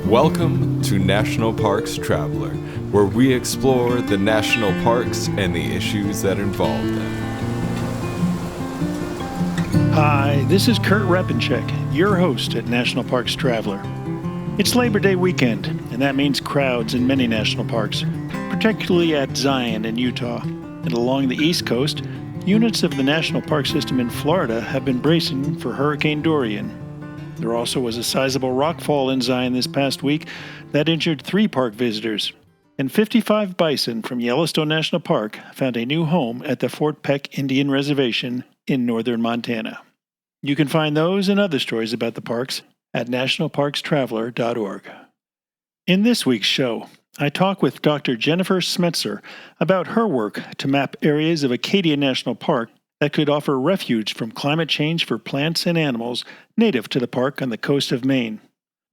Welcome to National Parks Traveler, where we explore the national parks and the issues that involve them. Hi, this is Kurt Repenchek, your host at National Parks Traveler. It's Labor Day weekend, and that means crowds in many national parks, particularly at Zion in Utah. And along the East Coast, units of the National Park System in Florida have been bracing for Hurricane Dorian. There also was a sizable rockfall in Zion this past week that injured 3 park visitors, and 55 bison from Yellowstone National Park found a new home at the Fort Peck Indian Reservation in northern Montana. You can find those and other stories about the parks at nationalparkstraveler.org. In this week's show, I talk with Dr. Jennifer Smetzer about her work to map areas of Acadia National Park that could offer refuge from climate change for plants and animals native to the park on the coast of Maine.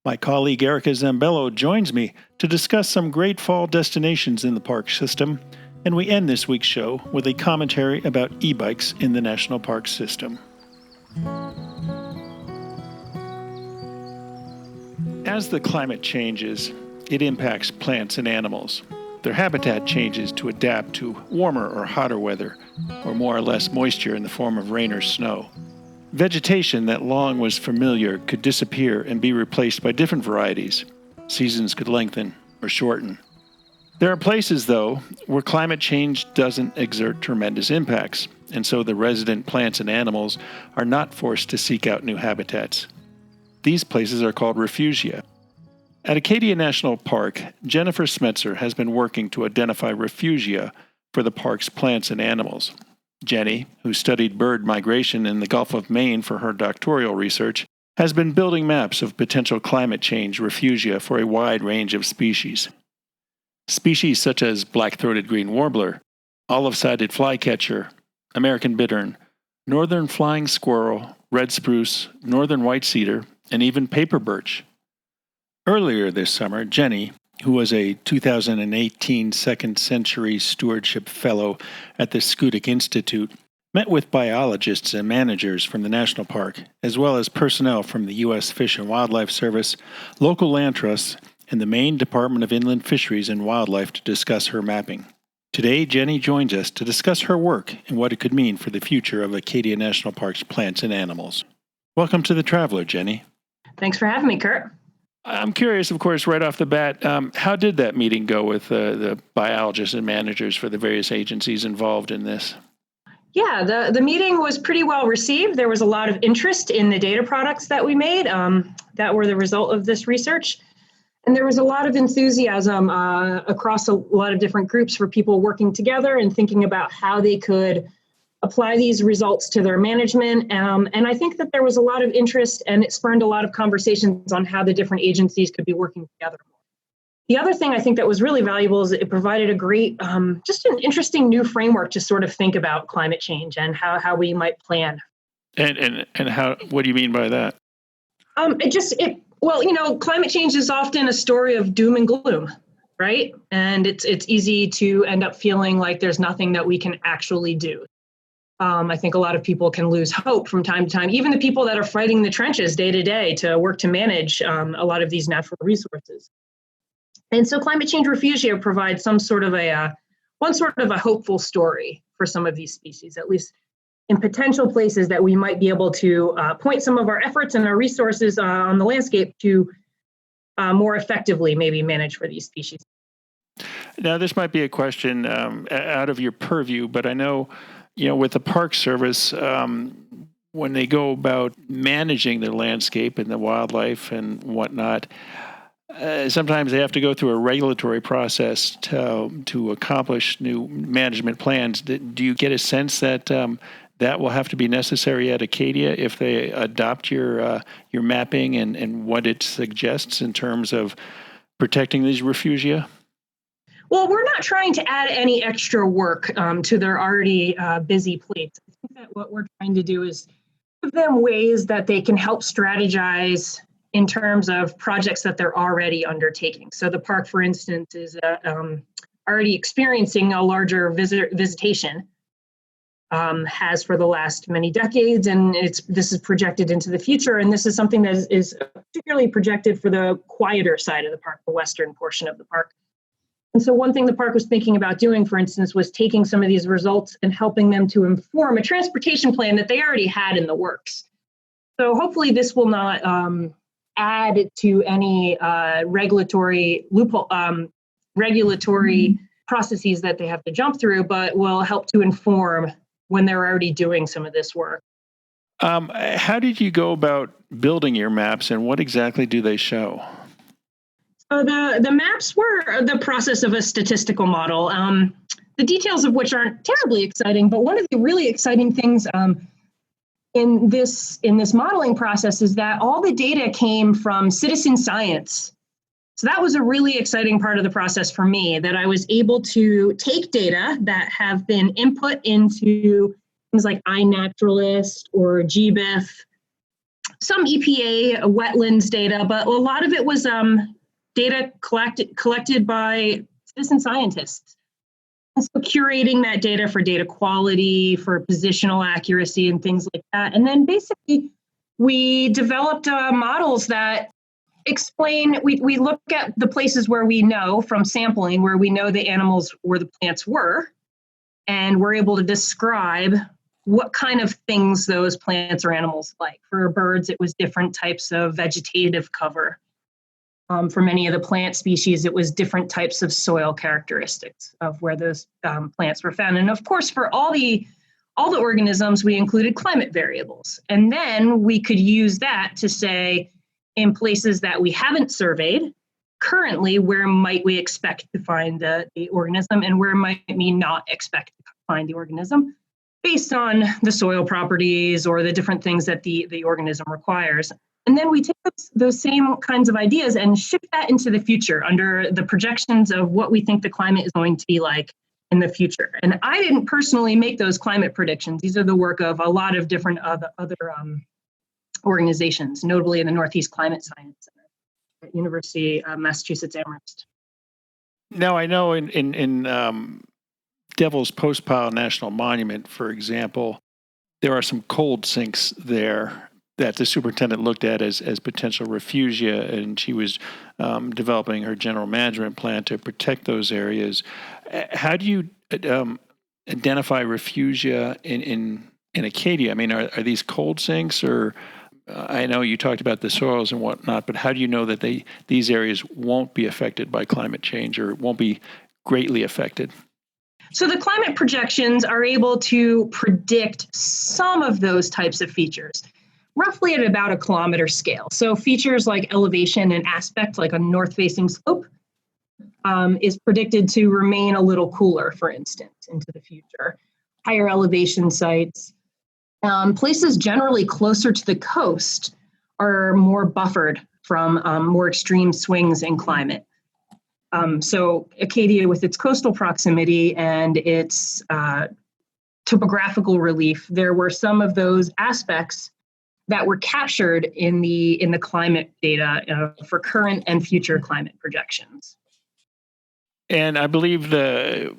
My colleague Erica Zambello joins me to discuss some great fall destinations in the park system, and we end this week's show with a commentary about e-bikes in the national park system. As the climate changes, it impacts plants and animals. Their habitat changes to adapt to warmer or hotter weather, or more or less moisture in the form of rain or snow. Vegetation that long was familiar could disappear and be replaced by different varieties. Seasons could lengthen or shorten. There are places, though, where climate change doesn't exert tremendous impacts, and so the resident plants and animals are not forced to seek out new habitats. These places are called refugia. At Acadia National Park, Jennifer Smetzer has been working to identify refugia for the park's plants and animals. Jenny, who studied bird migration in the Gulf of Maine for her doctoral research, has been building maps of potential climate change refugia for a wide range of species. Species such as black-throated green warbler, olive-sided flycatcher, American bittern, northern flying squirrel, red spruce, northern white cedar, and even paper birch. Earlier this summer, Jenny, who was a 2018 Second Century Stewardship Fellow at the Schoodic Institute, met with biologists and managers from the national park, as well as personnel from the U.S. Fish and Wildlife Service, local land trusts, and the Maine Department of Inland Fisheries and Wildlife to discuss her mapping. Today, Jenny joins us to discuss her work and what it could mean for the future of Acadia National Park's plants and animals. Welcome to The Traveler, Jenny. Thanks for having me, Kurt. I'm curious, of course, right off the bat, how did that meeting go with the biologists and managers for the various agencies involved in this? Yeah, the meeting was pretty well received. There was a lot of interest in the data products that we made that were the result of this research. And there was a lot of enthusiasm across a lot of different groups for people working together and thinking about how they could apply these results to their management. And I think that there was a lot of interest, and it spurned a lot of conversations on how the different agencies could be working together. The other thing I think that was really valuable is it provided a great, just an interesting new framework to sort of think about climate change and how we might plan. And how? What do you mean by that? Climate change is often a story of doom and gloom, right? And it's easy to end up feeling like there's nothing that we can actually do. I think a lot of people can lose hope from time to time, even the people that are fighting the trenches day to day to work to manage a lot of these natural resources. And so climate change refugia provides one sort of a hopeful story for some of these species, at least in potential places that we might be able to point some of our efforts and our resources on the landscape to more effectively maybe manage for these species. Now, this might be a question out of your purview, but I know, with the Park Service, when they go about managing their landscape and the wildlife and whatnot, sometimes they have to go through a regulatory process to accomplish new management plans. Do you get a sense that that will have to be necessary at Acadia if they adopt your mapping and what it suggests in terms of protecting these refugia? Well, we're not trying to add any extra work to their already busy plates. I think that what we're trying to do is give them ways that they can help strategize in terms of projects that they're already undertaking. So the park, for instance, is already experiencing a larger visitation has for the last many decades, and this is projected into the future. And this is something that is particularly projected for the quieter side of the park, the western portion of the park. And so one thing the park was thinking about doing, for instance, was taking some of these results and helping them to inform a transportation plan that they already had in the works. So hopefully this will not add to any regulatory loophole, regulatory processes that they have to jump through, but will help to inform when they're already doing some of this work. How did you go about building your maps, and what exactly do they show? The maps were the process of a statistical model, the details of which aren't terribly exciting, but one of the really exciting things in this modeling process is that all the data came from citizen science. So that was a really exciting part of the process for me, that I was able to take data that have been input into things like iNaturalist or GBIF, some EPA wetlands data, but a lot of it was data collected by citizen scientists. And so curating that data for data quality, for positional accuracy and things like that. And then basically we developed models that explain, we look at the places where we know from sampling, where we know the animals, where the plants were, and we're able to describe what kind of things those plants or animals like. For birds, it was different types of vegetative cover. For many of the plant species, it was different types of soil characteristics of where those plants were found. And of course, for all the organisms, we included climate variables. And then we could use that to say, in places that we haven't surveyed, currently, where might we expect to find the organism, and where might we not expect to find the organism, based on the soil properties or the different things that the organism requires. And then we take those same kinds of ideas and shift that into the future under the projections of what we think the climate is going to be like in the future. And I didn't personally make those climate predictions. These are the work of a lot of different other organizations, notably in the Northeast Climate Science Center at University of Massachusetts Amherst. Now, I know in Devil's Postpile National Monument, for example, there are some cold sinks there that the superintendent looked at as potential refugia, and she was developing her general management plan to protect those areas. How do you identify refugia in Acadia? I mean, are these cold sinks, or I know you talked about the soils and whatnot, but how do you know that these areas won't be affected by climate change or won't be greatly affected? So the climate projections are able to predict some of those types of features, roughly at about a kilometer scale. So features like elevation and aspect, like a north-facing slope, is predicted to remain a little cooler, for instance, into the future. Higher elevation sites. Places generally closer to the coast are more buffered from more extreme swings in climate. So Acadia, with its coastal proximity and its topographical relief, there were some of those aspects that were captured in the climate data for current and future climate projections. And I believe the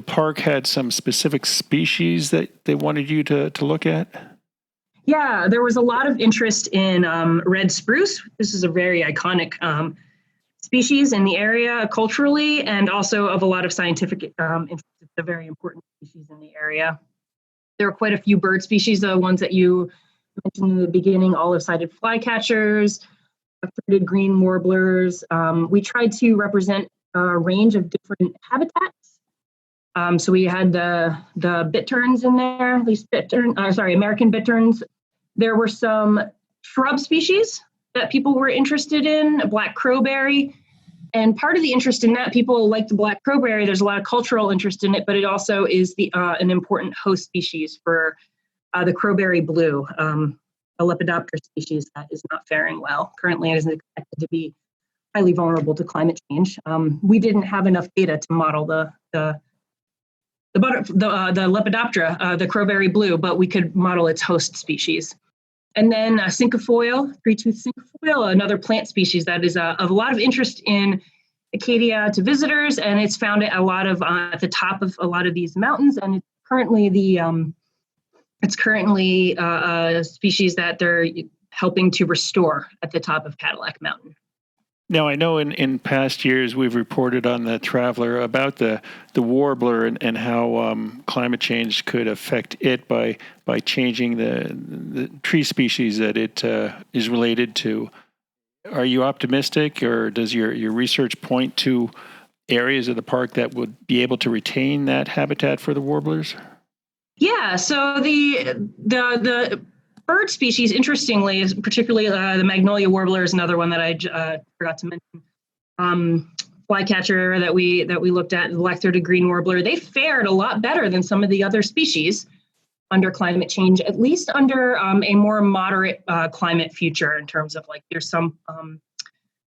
park had some specific species that they wanted you to look at? Yeah, there was a lot of interest in red spruce. This is a very iconic species in the area culturally, and also of a lot of scientific interest. It's a very important species in the area. There are quite a few bird species, the ones that you mentioned in the beginning, olive-sided flycatchers, fruited green warblers. We tried to represent a range of different habitats. So we had the bitterns in there, American bitterns. There were some shrub species that people were interested in, black crowberry. And part of the interest in that, people like the black crowberry, there's a lot of cultural interest in it, but it also is an important host species for the crowberry blue, a Lepidoptera species that is not faring well. Currently, it is expected to be highly vulnerable to climate change. We didn't have enough data to model the Lepidoptera, the crowberry blue, but we could model its host species. And then cinquefoil, three-tooth cinquefoil, another plant species that is of a lot of interest in Acadia to visitors, and it's found at the top of a lot of these mountains, and it's currently a species that they're helping to restore at the top of Cadillac Mountain. Now, I know in past years we've reported on the Traveler about the warbler and how climate change could affect it by changing the tree species that it is related to. Are you optimistic, or does your research point to areas of the park that would be able to retain that habitat for the warblers? Yeah, so the bird species, interestingly, is particularly the magnolia warbler is another one that I forgot to mention. Flycatcher that we looked at, the black-throated green warbler, they fared a lot better than some of the other species under climate change, at least under a more moderate climate future in terms of there's some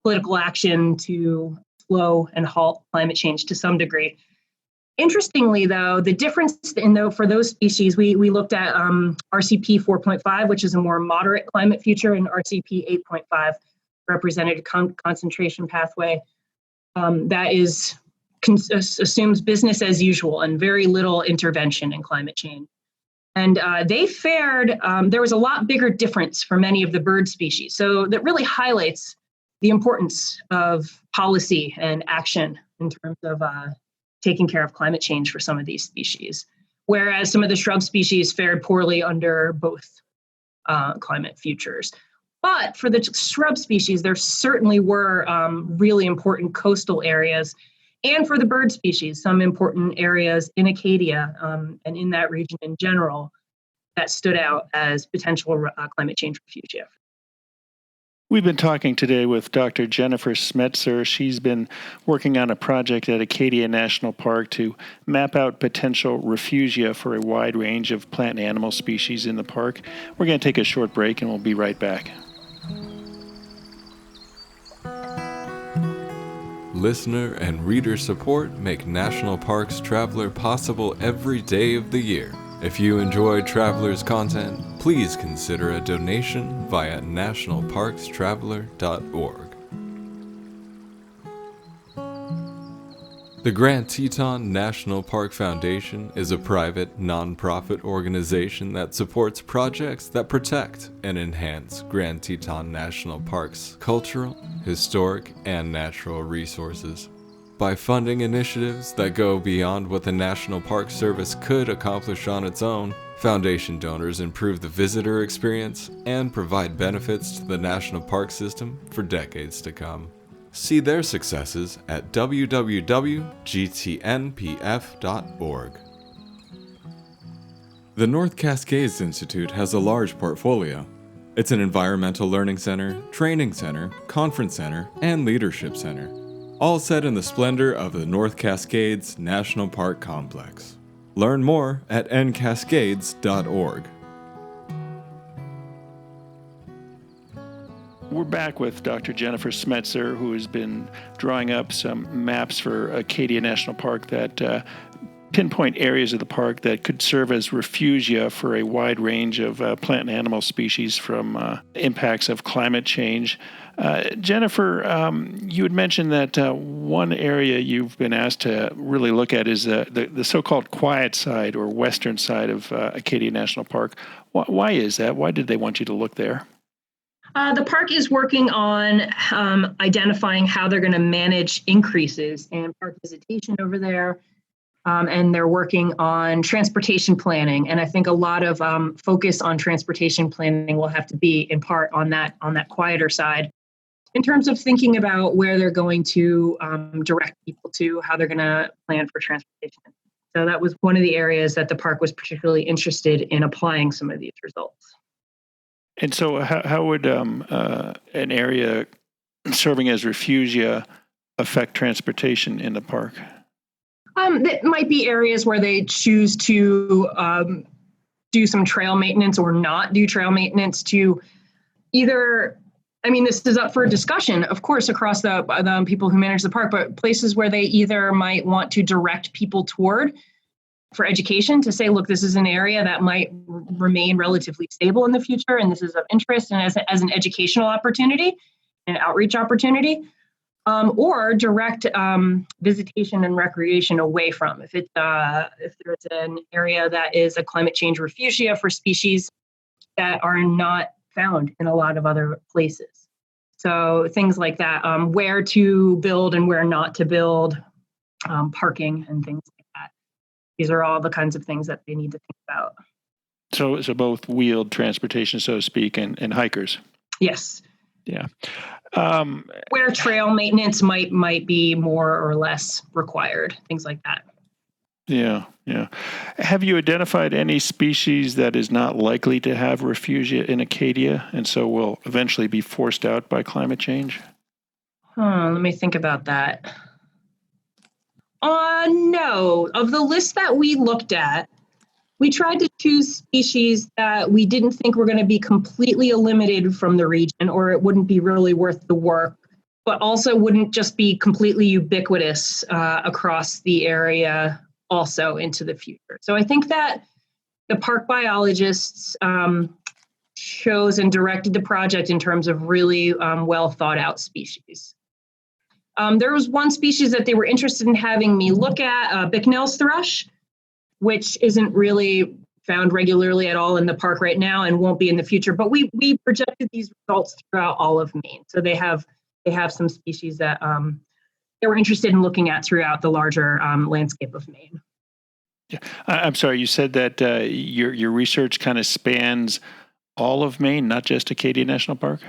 political action to slow and halt climate change to some degree. Interestingly, though, the difference for those species, we looked at RCP 4.5, which is a more moderate climate future, and RCP 8.5 represented concentration pathway that assumes business as usual and very little intervention in climate change. And they fared, there was a lot bigger difference for many of the bird species. So that really highlights the importance of policy and action in terms of taking care of climate change for some of these species, whereas some of the shrub species fared poorly under both climate futures. But for the shrub species, there certainly were really important coastal areas, and for the bird species, some important areas in Acadia and in that region in general that stood out as potential climate change refugia. We've been talking today with Dr. Jennifer Smetzer. She's been working on a project at Acadia National Park to map out potential refugia for a wide range of plant and animal species in the park. We're going to take a short break and we'll be right back. Listener and reader support make National Parks Traveler possible every day of the year. If you enjoy Traveler's content, please consider a donation via nationalparkstraveler.org. The Grand Teton National Park Foundation is a private, nonprofit organization that supports projects that protect and enhance Grand Teton National Park's cultural, historic, and natural resources. By funding initiatives that go beyond what the National Park Service could accomplish on its own, Foundation donors improve the visitor experience and provide benefits to the National Park System for decades to come. See their successes at www.gtnpf.org. The North Cascades Institute has a large portfolio. It's an environmental learning center, training center, conference center, and leadership center, all set in the splendor of the North Cascades National Park Complex. Learn more at ncascades.org. We're back with Dr. Jennifer Smetzer, who has been drawing up some maps for Acadia National Park that pinpoint areas of the park that could serve as refugia for a wide range of plant and animal species from impacts of climate change. Jennifer, you had mentioned that one area you've been asked to really look at is the so-called quiet side or western side of Acadia National Park. Why is that? Why did they want you to look there? The park is working on identifying how they're going to manage increases in park visitation over there. And they're working on transportation planning. And I think a lot of focus on transportation planning will have to be in part on that quieter side in terms of thinking about where they're going to direct people to, how they're going to plan for transportation. So that was one of the areas that the park was particularly interested in applying some of these results. And so how would an area serving as refugia affect transportation in the park? That might be areas where they choose to do some trail maintenance or not do trail maintenance to either, this is up for discussion, of course, across the people who manage the park, but places where they either might want to direct people toward for education to say, look, this is an area that might remain relatively stable in the future, and this is of interest, and as an educational opportunity, an outreach opportunity, or direct visitation and recreation away from. If there's an area that is a climate change refugia for species that are not found in a lot of other places. So things like that, where to build and where not to build, parking and things like that. These are all the kinds of things that they need to think about. So both wheeled transportation, so to speak, and hikers. Yes. Yeah. Where trail maintenance might be more or less required, things like that. Yeah. Have you identified any species that is not likely to have refugia in Acadia and so will eventually be forced out by climate change? Let me think about that. No. Of the list that we looked at, we tried to choose species that we didn't think were going to be completely eliminated from the region, or it wouldn't be really worth the work, but also wouldn't just be completely ubiquitous across the area also into the future. So I think that the park biologists chose and directed the project in terms of really well thought out species. There was one species that they were interested in having me look at, Bicknell's thrush, which isn't really found regularly at all in the park right now and won't be in the future. But we projected these results throughout all of Maine. So they have some species that they were interested in looking at throughout the larger landscape of Maine. Yeah. I'm sorry, you said that your research kind of spans all of Maine, not just Acadia National Park?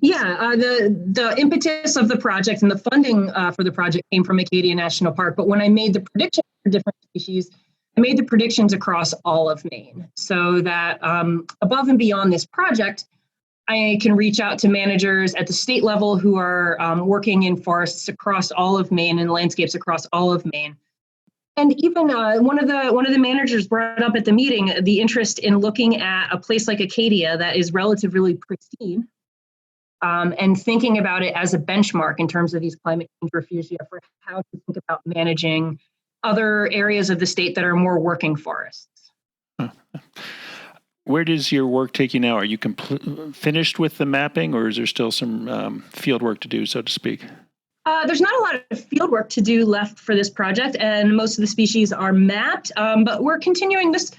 Yeah, the impetus of the project and the funding for the project came from Acadia National Park. But when I made the predictions for different species, I made the predictions across all of Maine so that above and beyond this project, I can reach out to managers at the state level who are working in forests across all of Maine and landscapes across all of Maine. And even one of the managers brought up at the meeting the interest in looking at a place like Acadia that is relatively pristine and thinking about it as a benchmark in terms of these climate change refugia for how to think about managing other areas of the state that are more working forests. Where does your work take you now? Are you finished with the mapping, or is there still some field work to do, so to speak? There's not a lot of field work to do left for this project, and most of the species are mapped, but we're continuing this.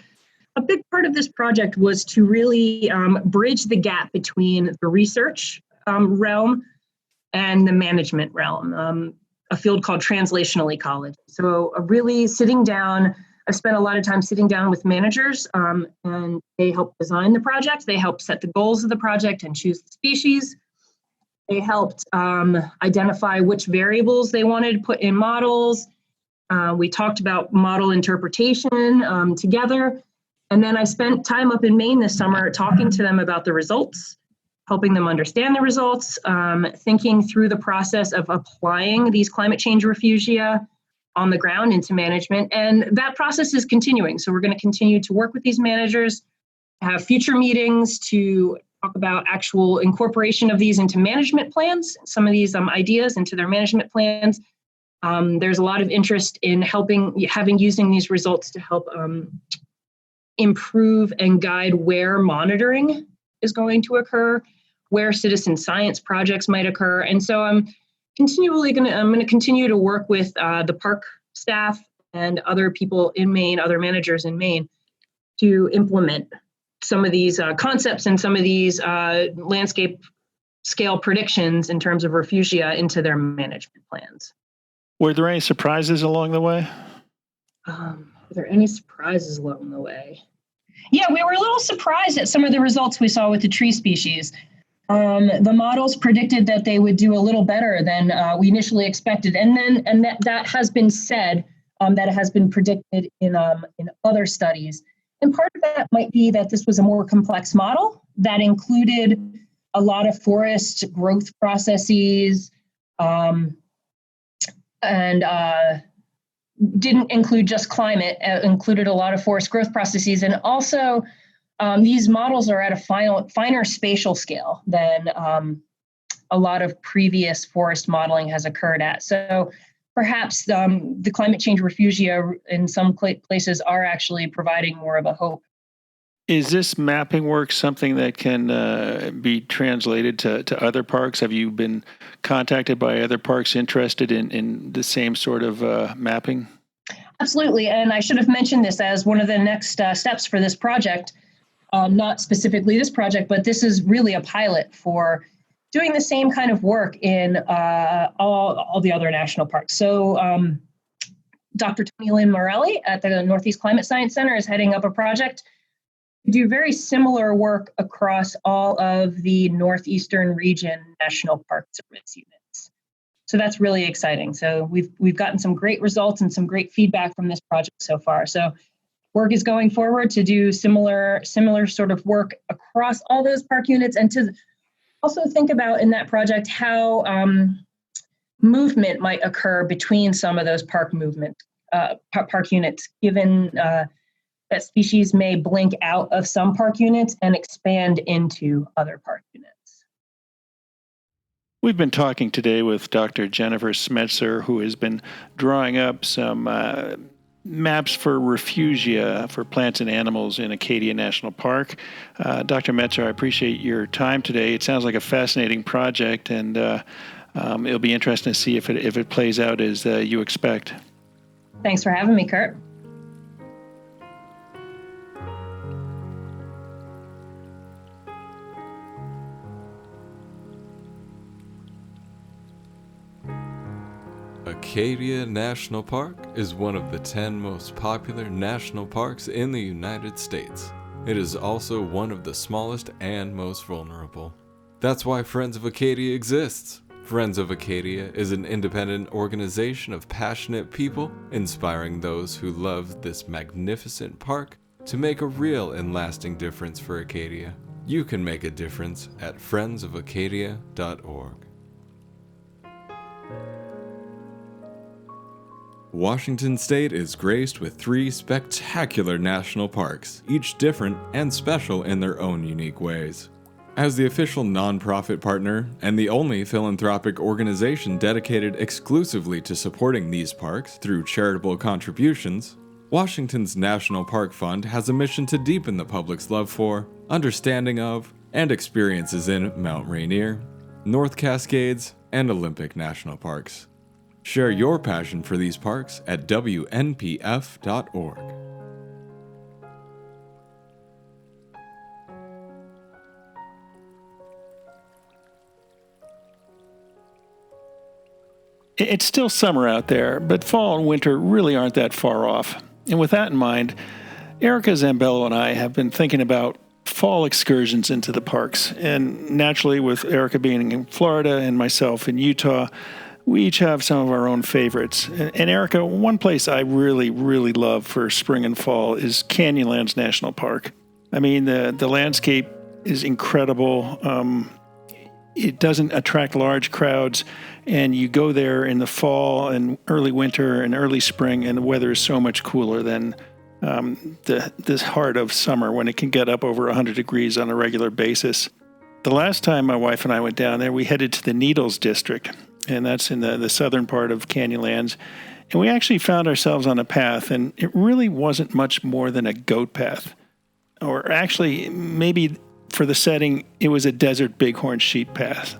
A big part of this project was to really bridge the gap between the research realm and the management realm, a field called translational ecology. So really sitting down, I've spent a lot of time sitting down with managers, and they help design the project. They help set the goals of the project and choose the species. They helped identify which variables they wanted to put in models. We talked about model interpretation together. And then I spent time up in Maine this summer talking to them about the results, helping them understand the results, thinking through the process of applying these climate change refugia on the ground into management. And that process is continuing. So we're going to continue to work with these managers, have future meetings to talk about actual incorporation of these into management plans, some of these ideas into their management plans. There's a lot of interest in using these results to help improve and guide where monitoring is going to occur, where citizen science projects might occur. And so I'm going to continue to work with the park staff and other people in Maine, other managers in Maine, to implement some of these concepts and some of these landscape scale predictions in terms of refugia into their management plans. Were there any surprises along the way? Are there any surprises along the way? Yeah, we were a little surprised at some of the results we saw with the tree species. The models predicted that they would do a little better than we initially expected, and that has been said, that it has been predicted in other studies. And part of that might be that this was a more complex model that included a lot of forest growth processes, and didn't include just climate, included a lot of forest growth processes. And also, these models are at a finer spatial scale than a lot of previous forest modeling has occurred at. So perhaps the climate change refugia in some places are actually providing more of a hope Is this mapping work something that can be translated to other parks? Have you been contacted by other parks interested in the same sort of mapping? Absolutely. And I should have mentioned this as one of the next steps for this project. Not specifically this project, but this is really a pilot for doing the same kind of work in all the other national parks. So Dr. Tony Lynn Morelli at the Northeast Climate Science Center is heading up a project to do very similar work across all of the Northeastern region National Park Service units. So that's really exciting. So we've gotten some great results and some great feedback from this project so far. So work is going forward to do similar sort of work across all those park units, and to also think about in that project how movement might occur between some of those park units, given that species may blink out of some park units and expand into other park units. We've been talking today with Dr. Jennifer Smetzer, who has been drawing up some maps for Refugia for plants and animals in Acadia National Park. Dr. Metzer, I appreciate your time today. It sounds like a fascinating project, and it'll be interesting to see if it plays out as you expect. Thanks for having me, Kurt. Acadia National Park is one of the 10 most popular national parks in the United States. It is also one of the smallest and most vulnerable. That's why Friends of Acadia exists. Friends of Acadia is an independent organization of passionate people inspiring those who love this magnificent park to make a real and lasting difference for Acadia. You can make a difference at friendsofacadia.org. Washington State is graced with 3 spectacular national parks, each different and special in their own unique ways. As the official nonprofit partner and the only philanthropic organization dedicated exclusively to supporting these parks through charitable contributions, Washington's National Park Fund has a mission to deepen the public's love for, understanding of, and experiences in Mount Rainier, North Cascades, and Olympic National Parks. Share your passion for these parks at WNPF.org. It's still summer out there, but fall and winter really aren't that far off. And with that in mind, Erica Zambello and I have been thinking about fall excursions into the parks. And naturally, with Erica being in Florida and myself in Utah, we each have some of our own favorites. And Erica, one place I really, really love for spring and fall is Canyonlands National Park. I mean, the landscape is incredible. It doesn't attract large crowds, and you go there in the fall and early winter and early spring, and the weather is so much cooler than this heart of summer when it can get up over 100 degrees on a regular basis. The last time my wife and I went down there, we headed to the Needles District, and that's in the southern part of Canyonlands. And we actually found ourselves on a path, and it really wasn't much more than a goat path. Or actually, maybe for the setting, it was a desert bighorn sheep path.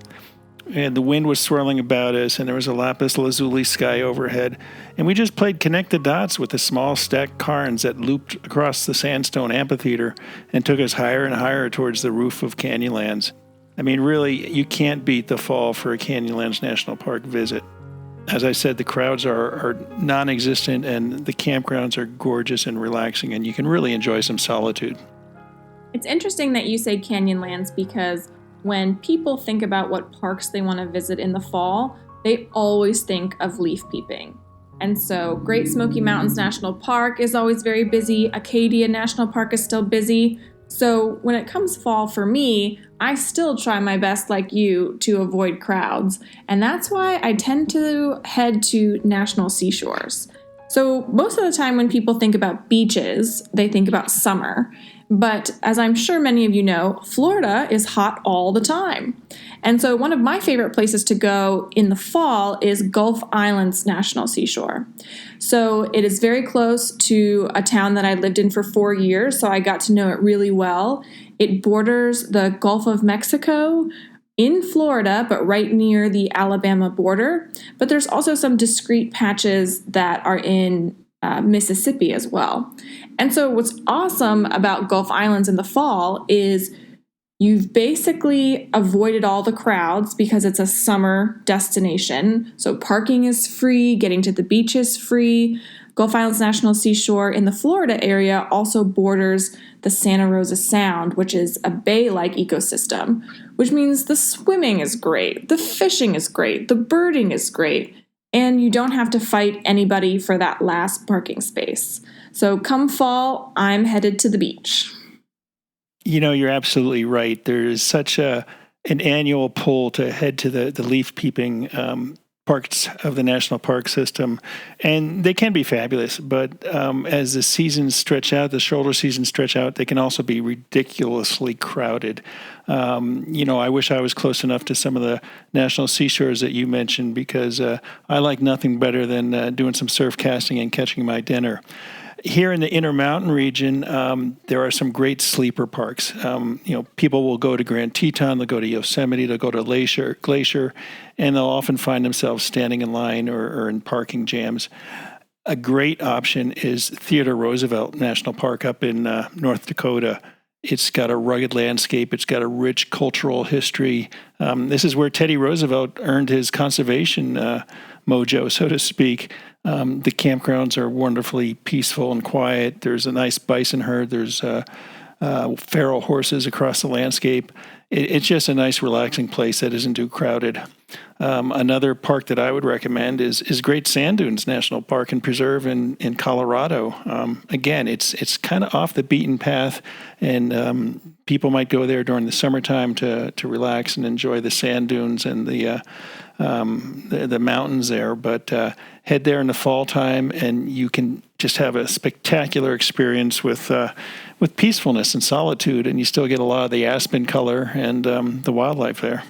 And the wind was swirling about us, and there was a lapis lazuli sky overhead. And we just played connect the dots with the small stacked cairns that looped across the sandstone amphitheater and took us higher and higher towards the roof of Canyonlands. I mean, really, you can't beat the fall for a Canyonlands National Park visit. As I said, the crowds are non-existent, and the campgrounds are gorgeous and relaxing, and you can really enjoy some solitude. It's interesting that you say Canyonlands, because when people think about what parks they want to visit in the fall, they always think of leaf peeping. And so Great Smoky Mountains National Park is always very busy. Acadia National Park is still busy. So when it comes fall for me, I still try my best, like you, to avoid crowds. And that's why I tend to head to national seashores. So most of the time when people think about beaches, they think about summer. But as I'm sure many of you know, Florida is hot all the time. And so one of my favorite places to go in the fall is Gulf Islands National Seashore. So it is very close to a town that I lived in for 4 years, so I got to know it really well. It borders the Gulf of Mexico in Florida, but right near the Alabama border. But there's also some discrete patches that are in Mississippi as well. And so what's awesome about Gulf Islands in the fall is you've basically avoided all the crowds because it's a summer destination. So parking is free, getting to the beach is free. Gulf Islands National Seashore in the Florida area also borders the Santa Rosa Sound, which is a bay-like ecosystem, which means the swimming is great, the fishing is great, the birding is great, and you don't have to fight anybody for that last parking space. So come fall, I'm headed to the beach. You're absolutely right. There is such an annual pull to head to the leaf peeping parts of the national park system, and they can be fabulous. But as the seasons stretch out, the shoulder seasons stretch out, they can also be ridiculously crowded. I wish I was close enough to some of the national seashores that you mentioned, because I like nothing better than doing some surf casting and catching my dinner. Here in the Intermountain region, there are some great sleeper parks. People will go to Grand Teton, they'll go to Yosemite, they'll go to Glacier, and they'll often find themselves standing in line or in parking jams. A great option is Theodore Roosevelt National Park up in North Dakota. It's got a rugged landscape. It's got a rich cultural history. This is where Teddy Roosevelt earned his conservation mojo, so to speak. The campgrounds are wonderfully peaceful and quiet. There's a nice bison herd. There's feral horses across the landscape. It's just a nice, relaxing place that isn't too crowded. Another park that I would recommend is Great Sand Dunes National Park and Preserve in Colorado. Again, it's kind of off the beaten path, and people might go there during the summertime to relax and enjoy the sand dunes and the mountains there. But head there in the fall time, and you can just have a spectacular experience with peacefulness and solitude, and you still get a lot of the aspen color and the wildlife there.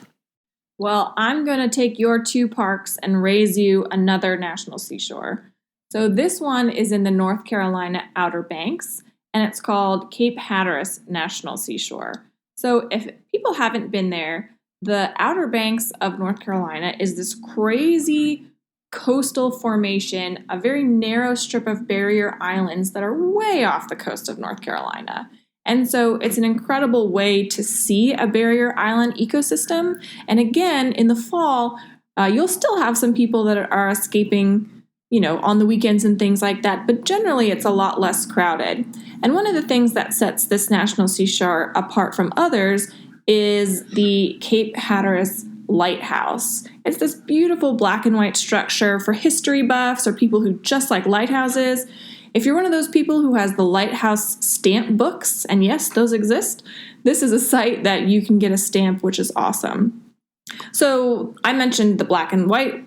Well, I'm going to take your 2 parks and raise you another national seashore. So this one is in the North Carolina Outer Banks, and it's called Cape Hatteras National Seashore. So if people haven't been there, the Outer Banks of North Carolina is this crazy coastal formation, a very narrow strip of barrier islands that are way off the coast of North Carolina. And so it's an incredible way to see a barrier island ecosystem. And again, in the fall, you'll still have some people that are escaping, on the weekends and things like that. But generally, it's a lot less crowded. And one of the things that sets this national seashore apart from others is the Cape Hatteras Lighthouse. It's this beautiful black and white structure for history buffs or people who just like lighthouses. If you're one of those people who has the lighthouse stamp books, and yes, those exist, this is a site that you can get a stamp, which is awesome. So I mentioned the black and white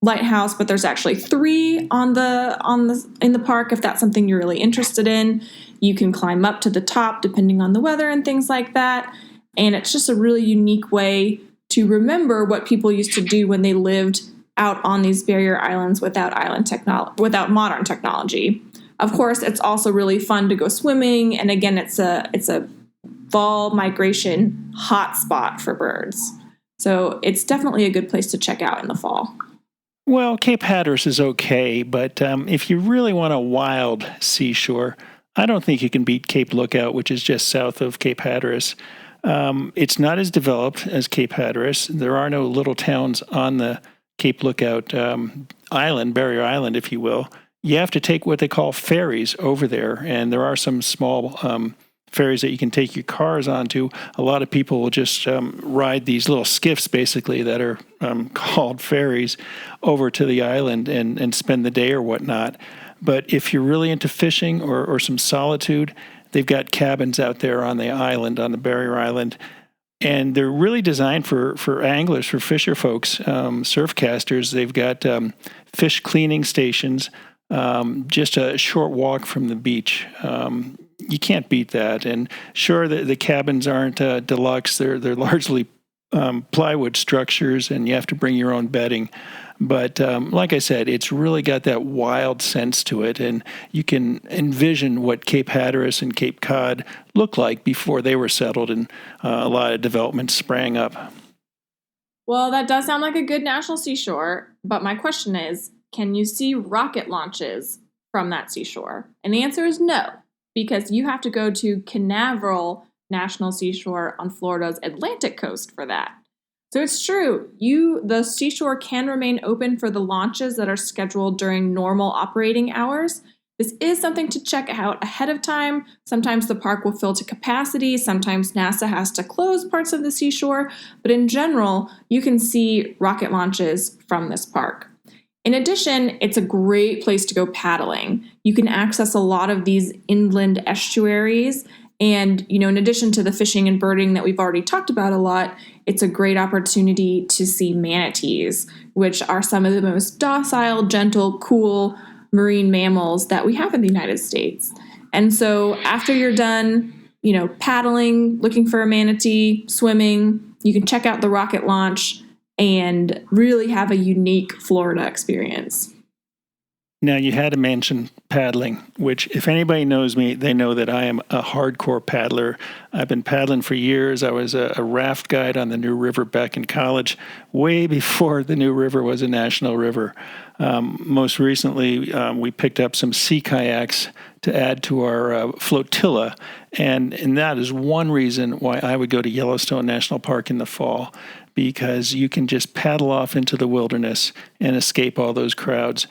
lighthouse, but there's actually 3 in the park. If that's something you're really interested in, you can climb up to the top depending on the weather and things like that. And it's just a really unique way to remember what people used to do when they lived out on these barrier islands without modern technology. Of course, it's also really fun to go swimming, and again, it's a fall migration hotspot for birds. So it's definitely a good place to check out in the fall. Well, Cape Hatteras is okay, but if you really want a wild seashore, I don't think you can beat Cape Lookout, which is just south of Cape Hatteras. It's not as developed as Cape Hatteras. There are no little towns on the Cape Lookout island, barrier island, if you will. You have to take what they call ferries over there, and there are some small ferries that you can take your cars onto. A lot of people will just ride these little skiffs, basically, that are called ferries over to the island and spend the day or whatnot. But if you're really into fishing or some solitude, they've got cabins out there on the island, on the barrier island. And they're really designed for anglers, for fisher folks, surf casters. They've got fish cleaning stations just a short walk from the beach. you can't beat that. And sure, the cabins aren't deluxe. They're largely plywood structures, and you have to bring your own bedding. But like I said, it's really got that wild sense to it, and you can envision what Cape Hatteras and Cape Cod looked like before they were settled, and a lot of development sprang up. Well, that does sound like a good national seashore, but my question is, can you see rocket launches from that seashore? And the answer is no, because you have to go to Canaveral National Seashore on Florida's Atlantic coast for that. So it's true, the seashore can remain open for the launches that are scheduled during normal operating hours. This is something to check out ahead of time. Sometimes the park will fill to capacity. Sometimes NASA has to close parts of the seashore. But in general, you can see rocket launches from this park. In addition, it's a great place to go paddling. You can access a lot of these inland estuaries. And, in addition to the fishing and birding that we've already talked about a lot, it's a great opportunity to see manatees, which are some of the most docile, gentle, cool marine mammals that we have in the United States. And so after you're done, paddling, looking for a manatee, swimming, you can check out the rocket launch and really have a unique Florida experience. Now, you had to mention paddling, which if anybody knows me, they know that I am a hardcore paddler. I've been paddling for years. I was a raft guide on the New River back in college, way before the New River was a national river. Most recently, we picked up some sea kayaks to add to our flotilla, and that is one reason why I would go to Yellowstone National Park in the fall, because you can just paddle off into the wilderness and escape all those crowds.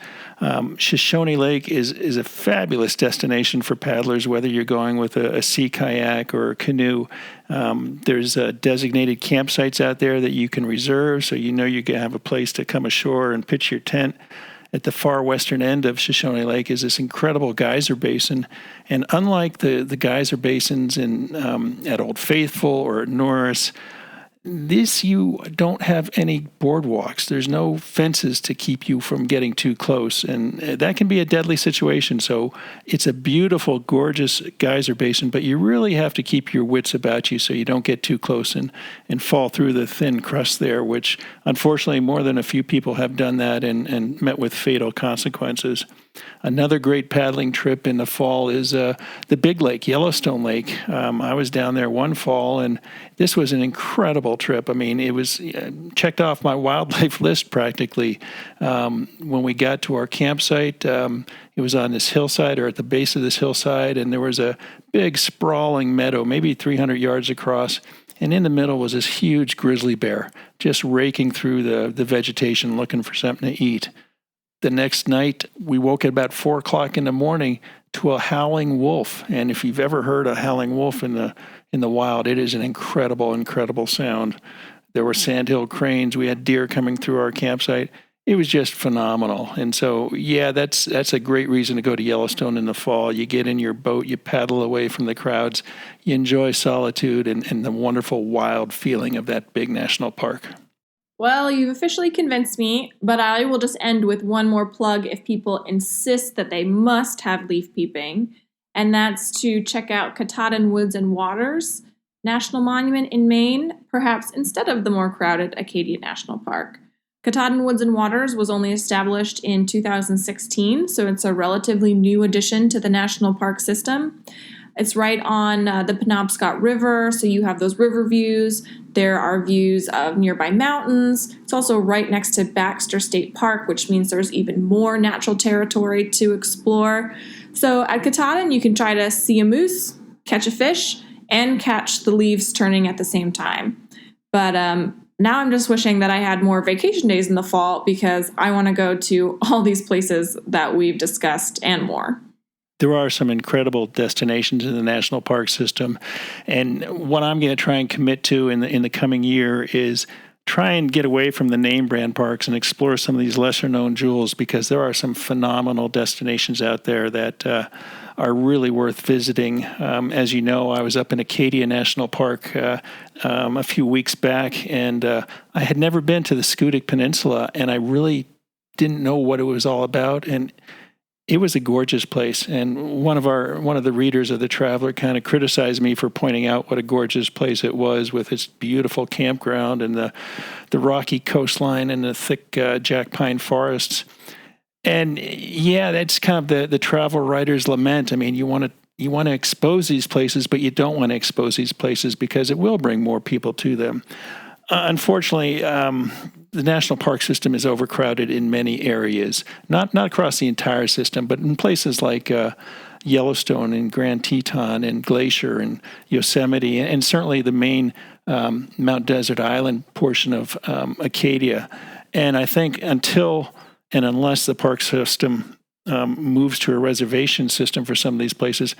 Shoshone Lake is a fabulous destination for paddlers, whether you're going with a sea kayak or a canoe. There's designated campsites out there that you can reserve, so you can have a place to come ashore and pitch your tent. At the far western end of Shoshone Lake is this incredible geyser basin, and unlike the geyser basins at Old Faithful or at Norris, you don't have any boardwalks. There's no fences to keep you from getting too close, and that can be a deadly situation. So it's a beautiful, gorgeous geyser basin, but you really have to keep your wits about you so you don't get too close and fall through the thin crust there, which unfortunately more than a few people have done that and met with fatal consequences. Another great paddling trip in the fall is the big lake, Yellowstone Lake. I was down there one fall, and this was an incredible trip. I mean, it was checked off my wildlife list practically. When we got to our campsite, it was on this hillside or at the base of this hillside, and there was a big sprawling meadow, maybe 300 yards across. And in the middle was this huge grizzly bear just raking through the vegetation looking for something to eat. The next night, we woke at about 4 o'clock in the morning to a howling wolf. And if you've ever heard a howling wolf in the wild, it is an incredible, incredible sound. There were sandhill cranes. We had deer coming through our campsite. It was just phenomenal. And so, yeah, that's a great reason to go to Yellowstone in the fall. You get in your boat, you paddle away from the crowds, you enjoy solitude and the wonderful wild feeling of that big national park. Well, you've officially convinced me, but I will just end with one more plug if people insist that they must have leaf peeping, and that's to check out Katahdin Woods and Waters National Monument in Maine, perhaps instead of the more crowded Acadia National Park. Katahdin Woods and Waters was only established in 2016, so it's a relatively new addition to the national park system. It's right on the Penobscot River, so you have those river views. There are views of nearby mountains. It's also right next to Baxter State Park, which means there's even more natural territory to explore. So at Katahdin, you can try to see a moose, catch a fish, and catch the leaves turning at the same time. But now I'm just wishing that I had more vacation days in the fall because I want to go to all these places that we've discussed and more. There are some incredible destinations in the national park system, and what I'm going to try and commit to in the coming year is try and get away from the name brand parks and explore some of these lesser known jewels, because there are some phenomenal destinations out there that are really worth visiting. As you know, I was up in Acadia National Park a few weeks back, and I had never been to the Schoodic Peninsula, and I really didn't know what it was all about. And It was a gorgeous place, and one of the readers of the Traveler kind of criticized me for pointing out what a gorgeous place it was, with its beautiful campground and the rocky coastline and the thick jack pine forests. And yeah, that's kind of the travel writer's lament. I mean, you want to expose these places, but you don't want to expose these places because it will bring more people to them. Unfortunately, the national park system is overcrowded in many areas, not across the entire system, but in places like Yellowstone and Grand Teton and Glacier and Yosemite, and certainly the main Mount Desert Island portion of Acadia. And I think until and unless the park system moves to a reservation system for some of these places,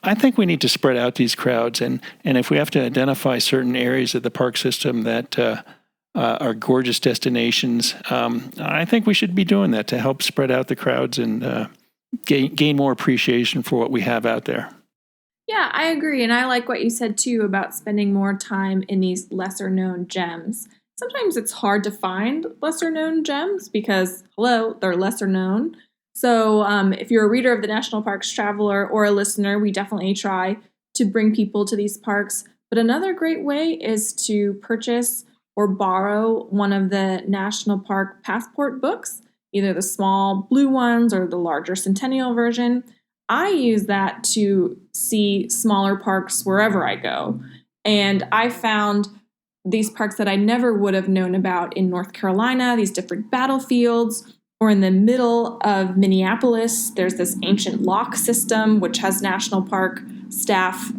I think we need to spread out these crowds. And if we have to identify certain areas of the park system that are gorgeous destinations, I think we should be doing that to help spread out the crowds and gain more appreciation for what we have out there. Yeah, I agree. And I like what you said, too, about spending more time in these lesser-known gems. Sometimes it's hard to find lesser-known gems because, they're lesser known. So if you're a reader of the National Parks Traveler or a listener, we definitely try to bring people to these parks. But another great way is to purchase or borrow one of the National Park Passport books, either the small blue ones or the larger Centennial version. I use that to see smaller parks wherever I go. And I found these parks that I never would have known about in North Carolina, these different battlefields. Or in the middle of Minneapolis, there's this ancient lock system, which has national park staff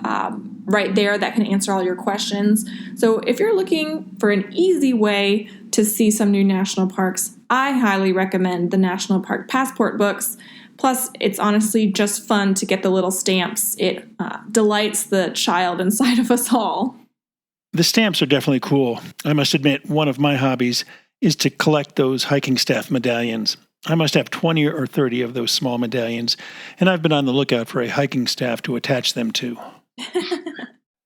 right there that can answer all your questions. So if you're looking for an easy way to see some new national parks, I highly recommend the National Park Passport books. Plus, it's honestly just fun to get the little stamps. It delights the child inside of us all. The stamps are definitely cool. I must admit, one of my hobbies is to collect those hiking staff medallions. I must have 20 or 30 of those small medallions, and I've been on the lookout for a hiking staff to attach them to.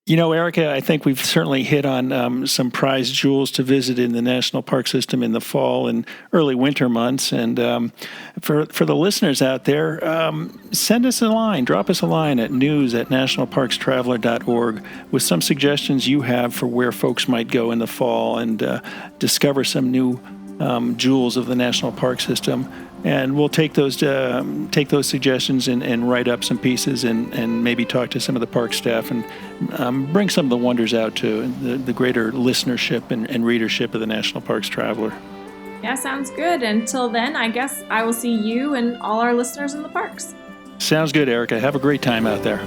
You know, Erica, I think we've certainly hit on some prized jewels to visit in the national park system in the fall and early winter months. And for the listeners out there, send us a line, drop us a line at news@nationalparkstraveler.org with some suggestions you have for where folks might go in the fall and discover some new jewels of the national park system. And we'll take those suggestions and write up some pieces and maybe talk to some of the park staff and bring some of the wonders out to the greater listenership and readership of the National Parks Traveler. Yeah, sounds good. Until then, I guess I will see you and all our listeners in the parks. Sounds good, Erica. Have a great time out there.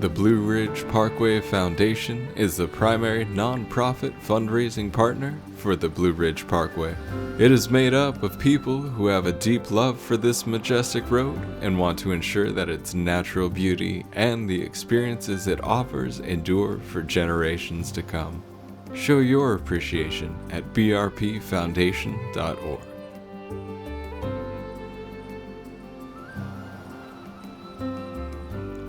The Blue Ridge Parkway Foundation is the primary nonprofit fundraising partner for the Blue Ridge Parkway. It is made up of people who have a deep love for this majestic road and want to ensure that its natural beauty and the experiences it offers endure for generations to come. Show your appreciation at brpfoundation.org.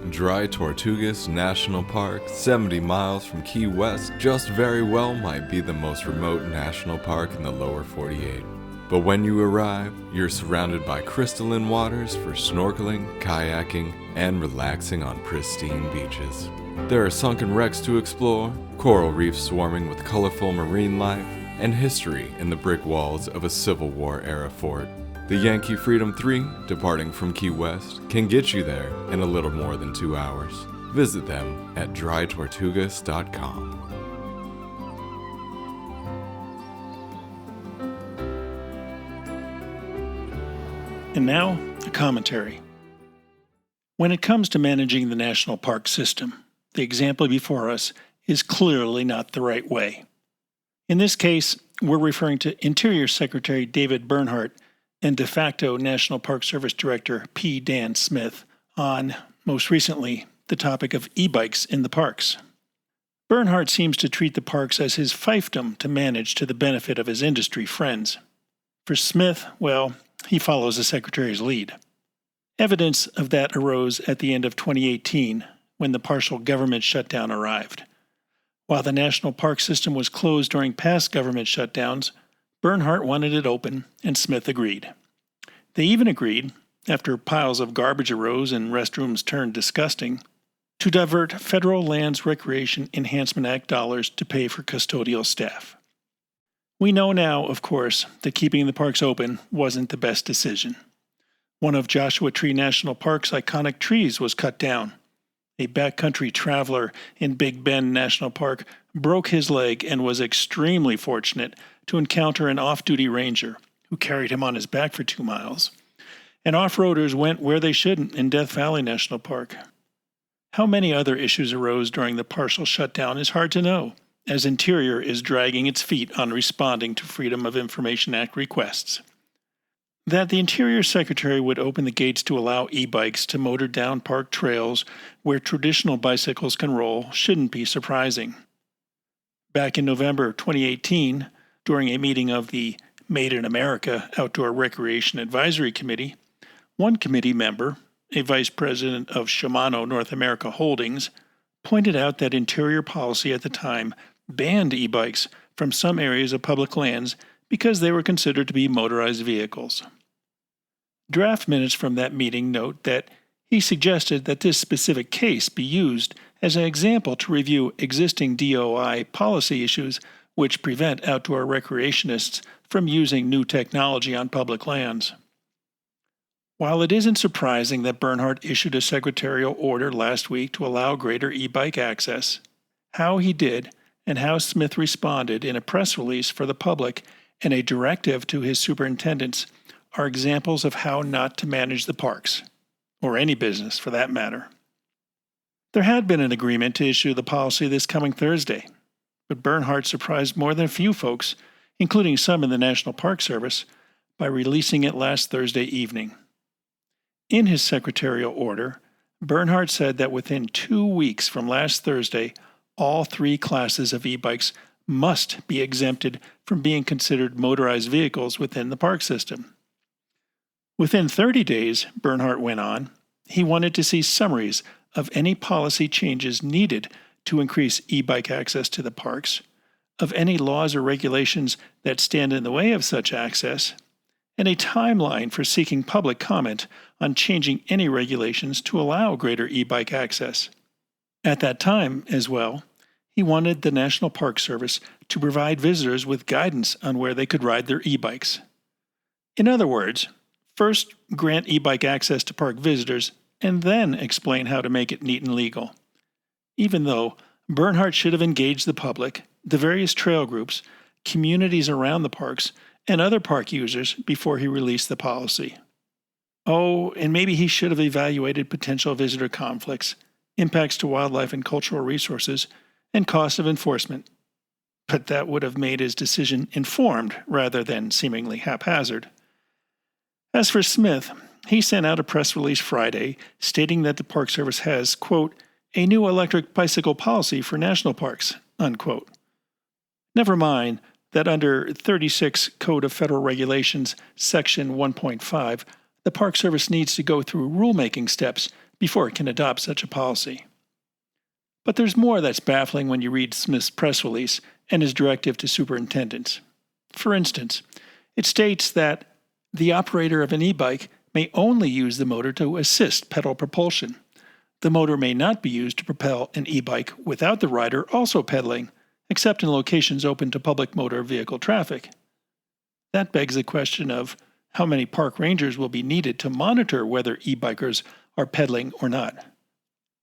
Dry Tortugas National Park, 70 miles from Key West, just very well might be the most remote national park in the lower 48. But when you arrive, you're surrounded by crystalline waters for snorkeling, kayaking, and relaxing on pristine beaches. There are sunken wrecks to explore, coral reefs swarming with colorful marine life, and history in the brick walls of a Civil War-era fort. The Yankee Freedom 3, departing from Key West, can get you there in a little more than 2 hours. Visit them at drytortugas.com. And now, a commentary. When it comes to managing the national park system, the example before us is clearly not the right way. In this case, we're referring to Interior Secretary David Bernhardt and de facto National Park Service Director P. Dan Smith on, most recently, the topic of e-bikes in the parks. Bernhardt seems to treat the parks as his fiefdom to manage to the benefit of his industry friends. For Smith, well, he follows the Secretary's lead. Evidence of that arose at the end of 2018 when the partial government shutdown arrived. While the national park system was closed during past government shutdowns, Bernhardt wanted it open, and Smith agreed. They even agreed, after piles of garbage arose and restrooms turned disgusting, to divert Federal Lands Recreation Enhancement Act dollars to pay for custodial staff. We know now, of course, that keeping the parks open wasn't the best decision. One of Joshua Tree National Park's iconic trees was cut down. A backcountry traveler in Big Bend National Park broke his leg and was extremely fortunate to encounter an off-duty ranger who carried him on his back for 2 miles. And off-roaders went where they shouldn't in Death Valley National Park. How many other issues arose during the partial shutdown is hard to know, as Interior is dragging its feet on responding to Freedom of Information Act requests. That the Interior Secretary would open the gates to allow e-bikes to motor down park trails where traditional bicycles can roll shouldn't be surprising. Back in November 2018, during a meeting of the Made in America Outdoor Recreation Advisory Committee, one committee member, a vice president of Shimano North America Holdings, pointed out that Interior policy at the time banned e-bikes from some areas of public lands because they were considered to be motorized vehicles. Draft minutes from that meeting note that he suggested that this specific case be used as an example to review existing DOI policy issues which prevent outdoor recreationists from using new technology on public lands. While it isn't surprising that Bernhardt issued a secretarial order last week to allow greater e-bike access, how he did and how Smith responded in a press release for the public and a directive to his superintendents are examples of how not to manage the parks, or any business for that matter. There had been an agreement to issue the policy this coming Thursday, but Bernhardt surprised more than a few folks, including some in the National Park Service, by releasing it last Thursday evening. In his secretarial order, Bernhardt said that within 2 weeks from last Thursday, all 3 classes of e-bikes must be exempted from being considered motorized vehicles within the park system. Within 30 days, Bernhardt went on, he wanted to see summaries of any policy changes needed to increase e-bike access to the parks, of any laws or regulations that stand in the way of such access, and a timeline for seeking public comment on changing any regulations to allow greater e-bike access. At that time, as well, he wanted the National Park Service to provide visitors with guidance on where they could ride their e-bikes. In other words, first grant e-bike access to park visitors, and then explain how to make it neat and legal. Even though Bernhardt should have engaged the public, the various trail groups, communities around the parks, and other park users before he released the policy. Oh, and maybe he should have evaluated potential visitor conflicts, impacts to wildlife and cultural resources, and costs of enforcement. But that would have made his decision informed rather than seemingly haphazard. As for Smith, he sent out a press release Friday stating that the Park Service has, quote, a new electric bicycle policy for national parks, unquote. Never mind that under 36 Code of Federal Regulations, Section 1.5, the Park Service needs to go through rulemaking steps before it can adopt such a policy. But there's more that's baffling when you read Smith's press release and his directive to superintendents. For instance, it states that the operator of an e-bike may only use the motor to assist pedal propulsion. The motor may not be used to propel an e-bike without the rider also pedaling, except in locations open to public motor vehicle traffic. That begs the question of how many park rangers will be needed to monitor whether e-bikers are pedaling or not.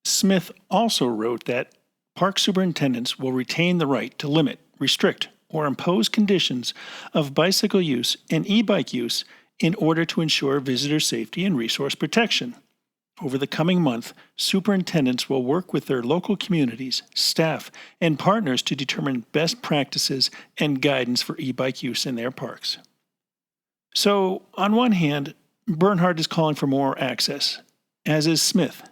Smith also wrote that park superintendents will retain the right to limit, restrict, or impose conditions of bicycle use and e-bike use in order to ensure visitor safety and resource protection. Over the coming month, superintendents will work with their local communities, staff, and partners to determine best practices and guidance for e-bike use in their parks. So, on one hand, Bernhardt is calling for more access, as is Smith,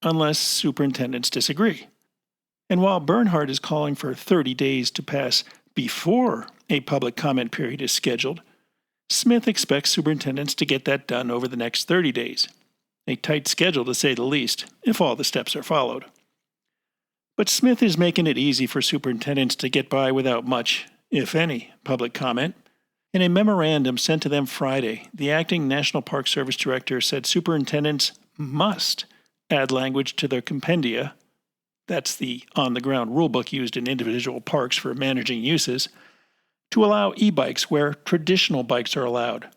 unless superintendents disagree. And while Bernhardt is calling for 30 days to pass before a public comment period is scheduled, Smith expects superintendents to get that done over the next 30 days. A tight schedule to say the least, if all the steps are followed. But Smith is making it easy for superintendents to get by without much, if any, public comment. In a memorandum sent to them Friday, the acting National Park Service director said superintendents must add language to their compendia, that's the on-the-ground rulebook used in individual parks for managing uses, to allow e-bikes where traditional bikes are allowed.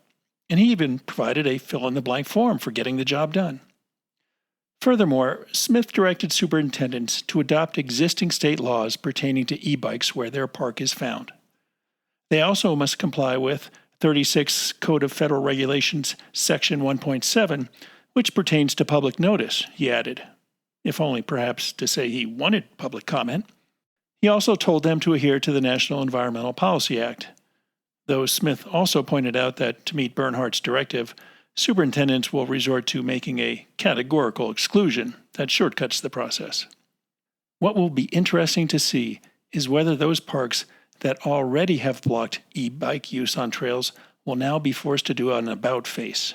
And he even provided a fill-in-the-blank form for getting the job done. Furthermore, Smith directed superintendents to adopt existing state laws pertaining to e-bikes where their park is found. They also must comply with 36 Code of Federal Regulations, Section 1.7, which pertains to public notice, he added, if only perhaps to say he wanted public comment. He also told them to adhere to the National Environmental Policy Act, though Smith also pointed out that to meet Bernhardt's directive, superintendents will resort to making a categorical exclusion that shortcuts the process. What will be interesting to see is whether those parks that already have blocked e-bike use on trails will now be forced to do an about-face.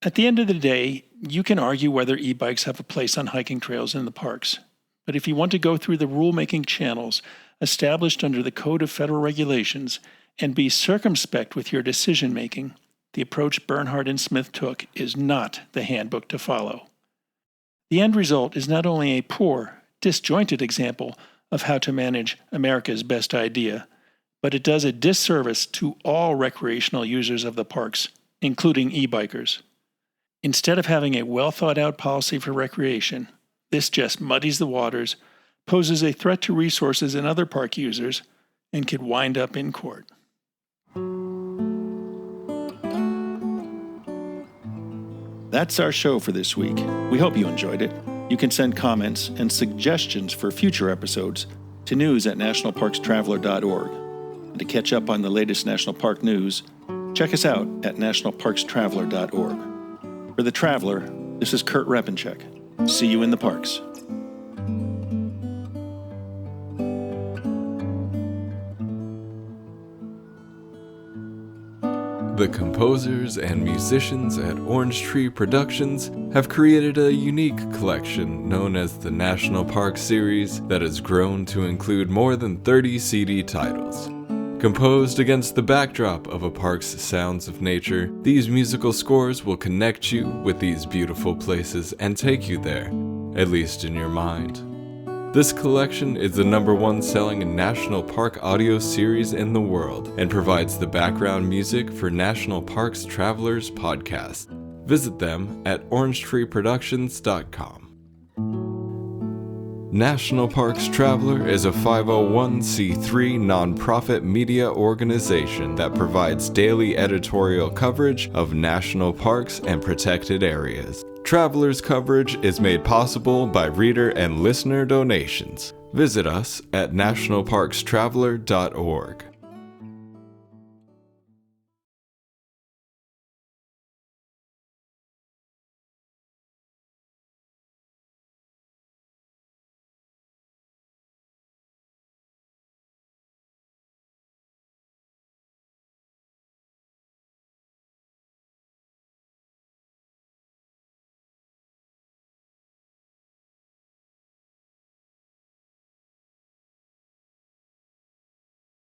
At the end of the day, you can argue whether e-bikes have a place on hiking trails in the parks. But if you want to go through the rulemaking channels established under the Code of Federal Regulations and be circumspect with your decision-making, the approach Bernhardt and Smith took is not the handbook to follow. The end result is not only a poor, disjointed example of how to manage America's best idea, but it does a disservice to all recreational users of the parks, including e-bikers. Instead of having a well-thought-out policy for recreation, this just muddies the waters, poses a threat to resources and other park users, and could wind up in court. That's our show for this week. We hope you enjoyed it. You can send comments and suggestions for future episodes to news@nationalparkstraveler.org. And to catch up on the latest national park news, check us out at nationalparkstraveler.org. For The Traveler, this is Kurt Repenchek. See you in the parks. The composers and musicians at Orange Tree Productions have created a unique collection known as the National Park Series that has grown to include more than 30 CD titles. Composed against the backdrop of a park's sounds of nature, these musical scores will connect you with these beautiful places and take you there, at least in your mind. This collection is the #1 selling national park audio series in the world and provides the background music for National Parks Travelers podcast. Visit them at orangetreeproductions.com. National Parks Traveler is a 501c3 nonprofit media organization that provides daily editorial coverage of national parks and protected areas. Traveler's coverage is made possible by reader and listener donations. Visit us at nationalparkstraveler.org.